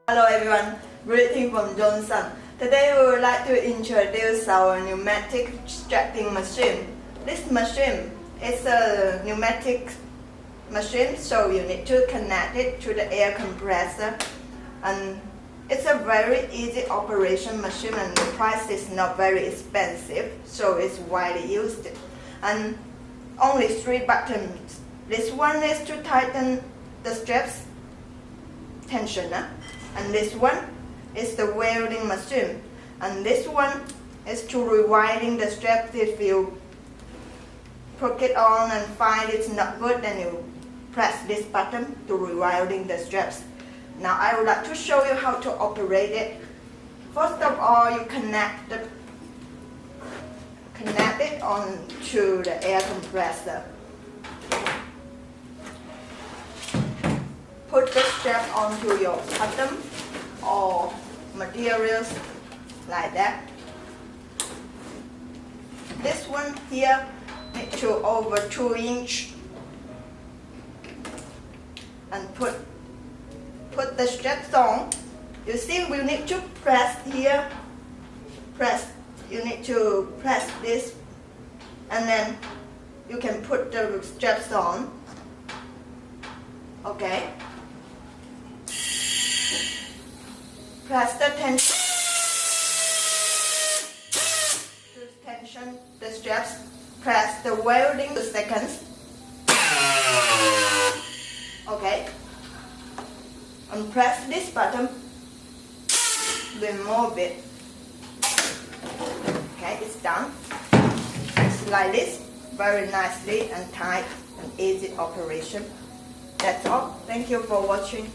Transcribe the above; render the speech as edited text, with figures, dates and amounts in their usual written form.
Hello everyone, greeting from Johnson. Today we would like to introduce our pneumatic strapping machine. This machine is a pneumatic machine, so you need to connect it to the air compressor. And it's a very easy operation machine and the price is not very expensive, so it's widely used. And only 3 buttons. This one is to tighten the straps tensioner. And this one is the welding machine. And this one is to rewinding the strap. If you put it on and find it's not good, then you press this button to rewinding the straps. Now I would like to show you how to operate it. First of all, you connect it on to the air compressor. Put the strap onto your bottom or materials like that. This one here needs to over 2 inch, and put the straps on. You see, we need to press here. You need to press this, and then you can put the straps on. Okay. Press the tension the straps. Press the welding 2 seconds. Okay. And press this button. Remove it. Okay, it's done. It's like this, very nicely and tight and easy operation. That's all. Thank you for watching.